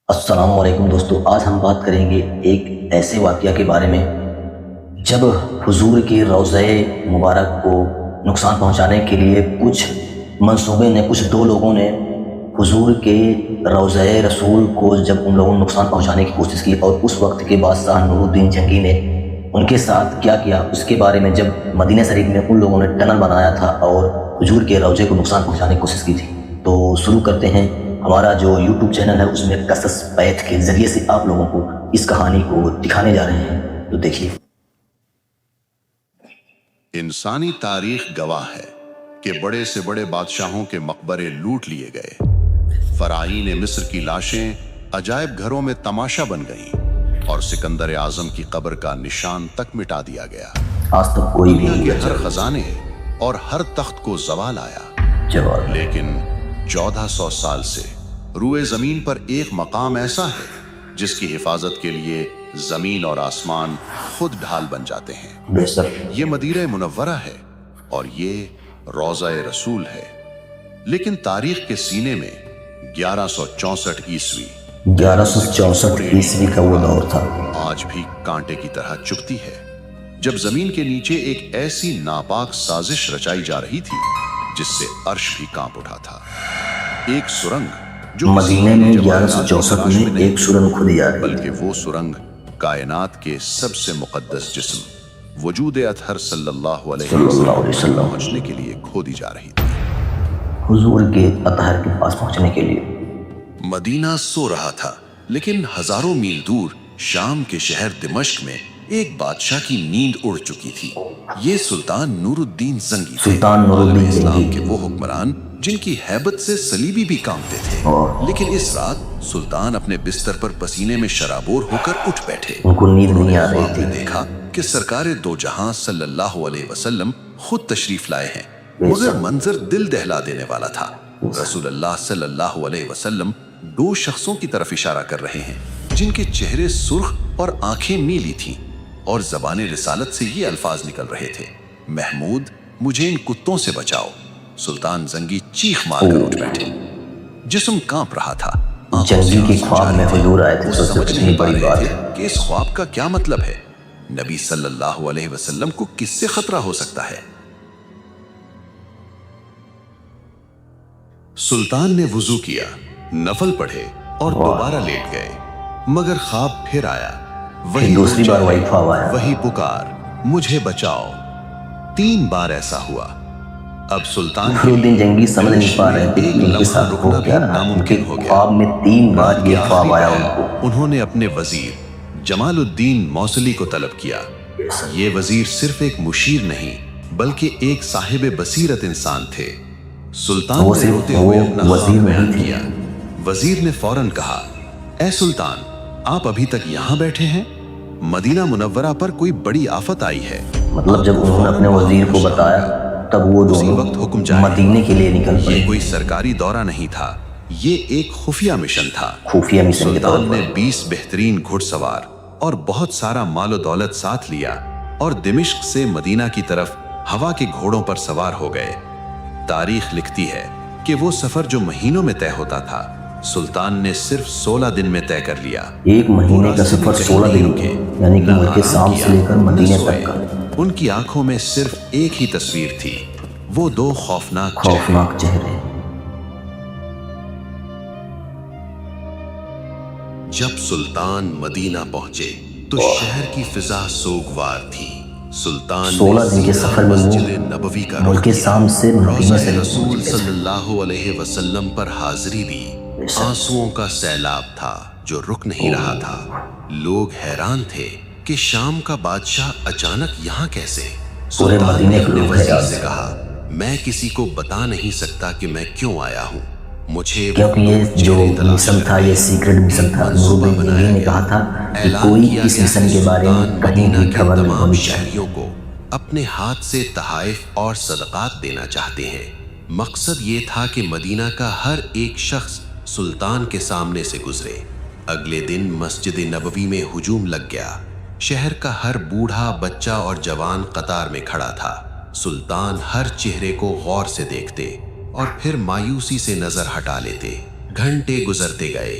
السلام علیکم دوستو، آج ہم بات کریں گے ایک ایسے واقعہ کے بارے میں جب حضور کے روضہ مبارک کو نقصان پہنچانے کے لیے کچھ منصوبے نے کچھ دو لوگوں نے حضور کے روضہ رسول کو جب ان لوگوں نے نقصان پہنچانے کی کوشش کی، اور اس وقت کے بادشاہ نور الدین جنگی نے ان کے ساتھ کیا کیا اس کے بارے میں، جب مدینہ شریف میں ان لوگوں نے ٹنل بنایا تھا اور حضور کے روضے کو نقصان پہنچانے کی کوشش کی تھی۔ تو شروع کرتے ہیں۔ ہمارا جو یوٹیوب چینل ہے اس میں قصص بیت کے ذریعے سے آپ لوگوں کو اس کہانی کو دکھانے جا رہے ہیں، تو دیکھیے۔ انسانی تاریخ گواہ ہے کہ بڑے سے بڑے بادشاہوں کے مقبرے لوٹ لیے گئے، فراعین مصر کی لاشیں عجائب گھروں میں تماشا بن گئیں، اور سکندر اعظم کی قبر کا نشان تک مٹا دیا گیا۔ آج تک کوئی بھی دنیا نہیں کے ہر بچا۔ خزانے اور ہر تخت کو زوال آیا، لیکن 1400 سال سے روئے زمین پر ایک مقام ایسا ہے جس کی حفاظت کے لیے زمین اور آسمان خود ڈھال بن جاتے ہیں۔ بے شک یہ مدینہ منورہ ہے اور یہ روضہ رسول ہے، لیکن تاریخ کے سینے میں 1164 عیسوی 1164 عیسوی کا وہ دور تھا۔ آج بھی کانٹے کی طرح چبھتی ہے، جب زمین کے نیچے ایک ایسی ناپاک سازش رچائی جا رہی تھی جس سے عرش بھی کانپ اٹھا تھا۔ ایک سرنگ جو مدینہ میں 1164 میں ایک سرنگ کھودی جا رہی تھی، بلکہ وہ سرنگ کائنات کے سب سے مقدس جسم وجود اطہر صلی اللہ علیہ وسلم پہنچنے کے لیے کھودی جا رہی تھی۔ حضور کے اطہر کے پاس پہنچنے کے لیے مدینہ سو رہا تھا، لیکن ہزاروں میل دور شام کے شہر دمشق میں ایک بادشاہ کی نیند اڑ چکی تھی۔ یہ سلطان نور الدین زنگی تھے، عالم اسلام کے وہ حکمران جن کی ہیبت سے صلیبی بھی کانپتے تھے۔ لیکن اس رات سلطان اپنے بستر پر پسینے میں شرابور ہو کر اٹھ بیٹھے۔ ان کو نیند نہیں آ رہی تھی۔ دیکھا کہ سرکار دو جہاں صلی اللہ علیہ وسلم خود تشریف لائے ہیں، مگر منظر دل دہلا دینے والا تھا۔ رسول اللہ صلی اللہ علیہ وسلم دو شخصوں کی طرف اشارہ کر رہے ہیں جن کے چہرے سرخ اور آنکھیں نیلی تھیں، اور زبان رسالت سے یہ الفاظ نکل رہے تھے: محمود، مجھے ان کتوں سے بچاؤ۔ سلطان زنگی چیخ مار کر اٹھ بیٹھے، جسم کانپ رہا تھا۔ جنگی کے خواب میں حضور آئے تھے، وہ سمجھ نہیں پا رہے تھے کہ اس خواب کا کیا مطلب ہے۔ نبی صلی اللہ علیہ وسلم کو کس سے خطرہ ہو سکتا ہے؟ سلطان نے وضو کیا، نفل پڑھے اور دوبارہ لیٹ گئے، مگر خواب پھر آیا۔ وہی دوسری بار وہی خواب آیا، وہی پکار، مجھے بچاؤ۔ 3 بار ایسا ہوا۔ اب سلطان نور الدین جنگی سمجھ نہیں پا رہے تھے کہ ان کے ساتھ ہو کیا رہا۔ ان کے خواب میں 3 بار یہ خواب آیا ان کو۔ انہوں نے اپنے وزیر جمال الدین موصلی کو طلب کیا۔ یہ وزیر صرف ایک مشیر نہیں بلکہ ایک صاحب بصیرت انسان تھے۔ سلطان نے روتے ہوئے اپنا خواب بیان کیا۔ وزیر نے فوراً کہا: اے سلطان، آپ ابھی تک یہاں بیٹھے ہیں؟ مدینہ منورہ پر کوئی بڑی آفت آئی ہے۔ مطلب جب انہوں نے اپنے وزیر کو بتایا تب وہ دونوں مدینے کے لیے نکل پڑے۔ یہ کوئی سرکاری دورہ نہیں تھا، یہ ایک خفیہ مشن تھا۔ خفیہ مشن کے طور سلطان پر نے 20 بہترین گھڑ سوار اور بہت سارا مال و دولت ساتھ لیا، اور دمشق سے مدینہ کی طرف ہوا کے گھوڑوں پر سوار ہو گئے۔ تاریخ لکھتی ہے کہ وہ سفر جو مہینوں میں طے ہوتا تھا، سلطان نے صرف 16 دن میں طے کر لیا۔ ایک مہینے کا سفر 16 دن کے، یعنی کہ ملک شام سے لے کر مدینے تک کا۔ ان کی آنکھوں میں صرف ایک ہی تصویر تھی، وہ 2 خوفناک چہرے۔ جب سلطان مدینہ پہنچے تو شہر کی فضا سوگوار تھی۔ سلطان 16 دن کے سفر میں مسجد نبوی کا ملک شام سے مدینے سے رسول صلی اللہ علیہ وسلم پر حاضری دی۔ آنسوؤں کا سیلاب تھا جو رک نہیں رہا تھا۔ لوگ حیران تھے کہ شام کا بادشاہ اچانک یہاں کیسے؟ پورے مدینے کے لوگ وزیر سے کہا: میں کسی کو بتا نہیں سکتا کہ میں کیوں آیا ہوں، مجھے کیونکہ یہ جو مشن تھا یہ سیکرٹ مشن تھا۔ نور الدین جنگی نے کہا تھا کہ کوئی اس مشن کے بارے میں کہیں بھی خبر نہیں ہونی چاہیے۔ شہریوں کو اپنے ہاتھ سے تحائف اور صدقات دینا چاہتے ہیں۔ مقصد یہ تھا کہ مدینہ کا ہر ایک شخص سلطان کے سامنے سے گزرے۔ اگلے دن مسجد نبوی میں ہجوم لگ گیا۔ شہر کا ہر بوڑھا، بچہ اور جوان قطار میں کھڑا تھا۔ سلطان ہر چہرے کو غور سے دیکھتے اور پھر مایوسی سے نظر ہٹا لیتے۔ گھنٹے گزرتے گئے،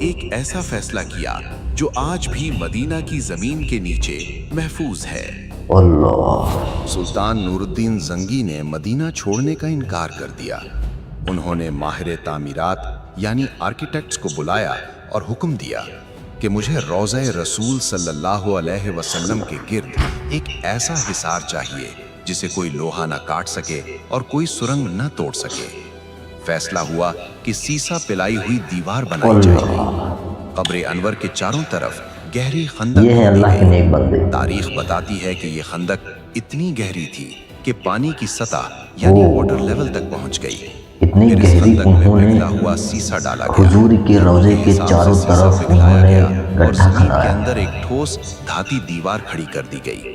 ایک ایسا فیصلہ کیا جو آج بھی مدینہ کی زمین کے نیچے محفوظ ہے۔ اللہ، سلطان نور الدین زنگی نے مدینہ چھوڑنے کا انکار کر دیا۔ انہوں نے ماہر تعمیرات یعنی آرکیٹیکٹس کو بلایا اور حکم دیا کہ مجھے روضہ رسول صلی اللہ علیہ وسلم کے گرد ایک ایسا حصار چاہیے جسے کوئی لوہا نہ کاٹ سکے اور کوئی سرنگ نہ توڑ سکے۔ فیصلہ ہوا کہ سیسا پلائی ہوئی دیوار بنائی جائے گی۔ قبر انور کے چاروں طرف گہری خندق یہ ہے اللہ کے نیک بندے۔ تاریخ بتاتی ہے کہ یہ خندق اتنی گہری تھی کہ پانی کی سطح یعنی واٹر لیول تک پہنچ گئی۔ اتنی پھر اس گہری خندق میں انہوں نے پگھلا ہوا سیسا ڈالا گیا۔ حضور کے روضے کے حساب سے چاروں سیسا طرف پگھلایا انہوں نے گیا اور گڈھا زمین کے کھنایا۔ اندر ایک ٹھوس دھاتی دیوار کھڑی کر دی گئی۔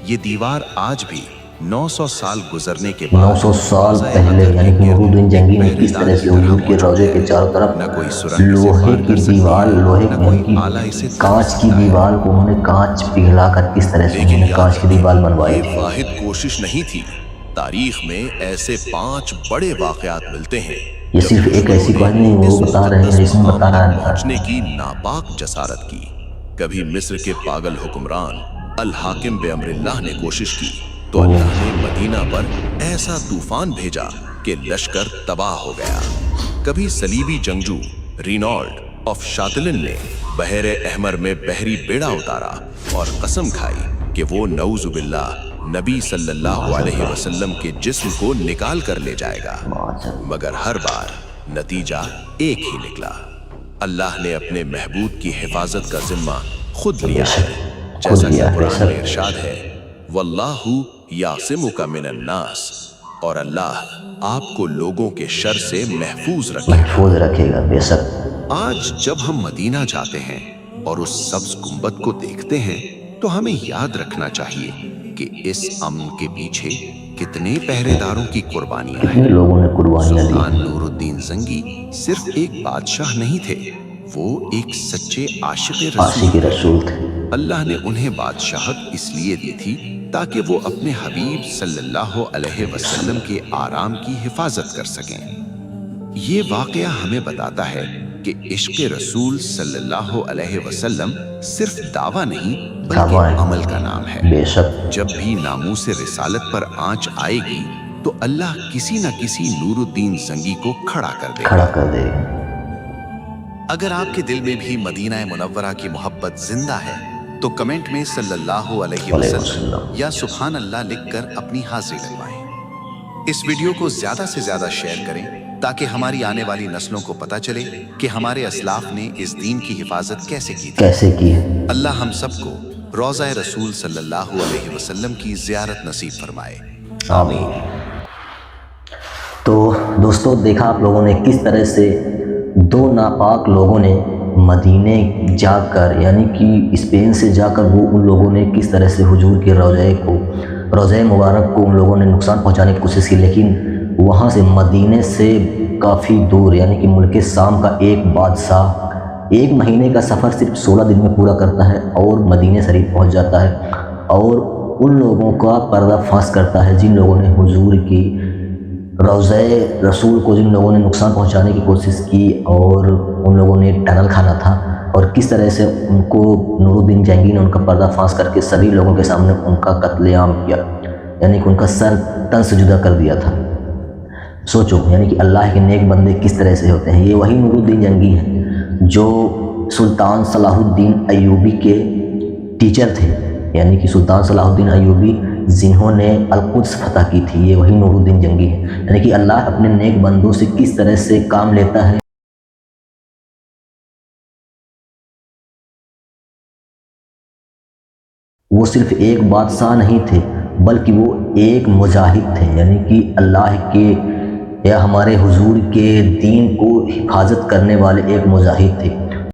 یہ دیوار آج بھی 900 سال گزرنے کے بعد 900 سال پہلے یعنی کہ نور الدین جنگی نے کس طرح سے حضور کے روضے کے چاروں طرف نہ کوئی سرنگ لوہے کی دیوار، لوہے نہ کوئی کی آلہ اسے کانچ کی دیوار کو انہوں نے کانچ پگھلا کر کس طرح سے انہوں نے کانچ کی دیوار بنوائی یہ تھی۔ واحد کوشش نہیں تھی۔ تاریخ میں ایسے 5 بڑے واقعات ملتے ہیں۔ یہ صرف ایک ایسی بات نہیں، وہ بتا رہے ہیں، اس میں بتا رہا ہے پہنچنے کی ناپاک جسارت کی۔ کبھی مصر کے پاگل حکمران الحاکم بامر اللہ نے کوشش کی تو اللہ نے مدینہ پر ایسا طوفان بھیجا کہ لشکر تباہ ہو گیا۔ کبھی صلیبی جنگجو رینالڈ آف شاتلن نے بحر احمر میں بحری بیڑا اتارا اور قسم کھائی کہ وہ نعوذ باللہ نبی صلی اللہ علیہ وسلم کے جسم کو نکال کر لے جائے گا، مگر ہر بار نتیجہ ایک ہی نکلا۔ اللہ نے اپنے محبوب کی حفاظت کا ذمہ خود لیا ہے، جیسا کہ قرآن میں ارشاد ہے واللہ یعصمک من الناس، اور اللہ آپ کو لوگوں کے شر سے محفوظ رکھے گا۔ بے شک آج جب ہم مدینہ جاتے ہیں اور اس سبز گنبد کو دیکھتے ہیں تو ہمیں یاد رکھنا چاہیے کہ اس امن کے پیچھے کتنے پہرے داروں کی قربانیاں ہیں۔ لوگوں نے قربانیاں دی۔ سلطان نور الدین زنگی صرف ایک بادشاہ نہیں تھے، وہ ایک سچے عاشق رسول تھے۔ اللہ نے انہیں بادشاہت اس لیے دی تھی تاکہ وہ اپنے حبیب صلی اللہ علیہ وسلم کے آرام کی حفاظت کر سکیں۔ یہ واقعہ ہمیں بتاتا ہے کہ عشق رسول صلی اللہ علیہ وسلم صرف دعویٰ نہیں بلکہ عمل کا نام ہے۔ بے شک جب بھی ناموس رسالت پر آنچ آئے گی تو اللہ کسی نہ کسی نور الدین زنگی کو کھڑا کر دے گا۔ اگر آپ کے دل میں بھی مدینہ منورہ کی محبت زندہ ہے تو کمنٹ میں صلی اللہ علیہ وسلم یا سبحان اللہ لکھ کر اپنی حاضری لگوائیں۔ اس ویڈیو کو زیادہ سے زیادہ شیئر کریں تاکہ ہماری آنے والی نسلوں کو پتہ چلے کہ ہمارے اسلاف نے اس دین کی حفاظت کیسے کی ہے۔ اللہ ہم سب کو روضہ رسول صلی اللہ علیہ وسلم کی زیارت نصیب فرمائے، آمین۔ تو دوستو، دیکھا آپ لوگوں نے کس طرح سے دو ناپاک لوگوں نے مدینے جا کر یعنی کہ اسپین سے جا کر وہ ان لوگوں نے کس طرح سے حضور کے روضہ مبارک کو ان لوگوں نے نقصان پہنچانے کی کوشش کی، لیکن وہاں سے مدینے سے کافی دور یعنی کہ ملک شام کا ایک بادشاہ 1 مہینے کا سفر صرف 16 دن میں پورا کرتا ہے اور مدینہ شریف پہنچ جاتا ہے اور ان لوگوں کا پردہ فاش کرتا ہے جن لوگوں نے حضور کی روضہ رسول کو جن لوگوں نے نقصان پہنچانے کی کوشش کی اور ان لوگوں نے ٹنل کھانا تھا، اور کس طرح سے ان کو نور الدین جنگی نے ان کا پردہ فاش کر کے سبھی لوگوں کے سامنے ان کا قتل عام کیا، یعنی کہ ان کا سر تن سے جدا کر دیا تھا۔ سوچو یعنی کہ اللہ کے نیک بندے کس طرح سے ہوتے ہیں۔ یہ وہی نور الدین جنگی ہیں جو سلطان صلاح الدین ایوبی کے ٹیچر تھے، یعنی کہ سلطان صلاح الدین ایوبی جنہوں نے القدس فتح کی تھی، یہ وہی نور الدین جنگی ہیں۔ یعنی کہ اللہ اپنے نیک بندوں سے کس طرح سے کام لیتا ہے۔ وہ صرف ایک بادشاہ نہیں تھے بلکہ وہ ایک مجاہد تھے، یعنی کہ اللہ کے یا ہمارے حضور کے دین کو حفاظت کرنے والے ایک مجاہد تھے۔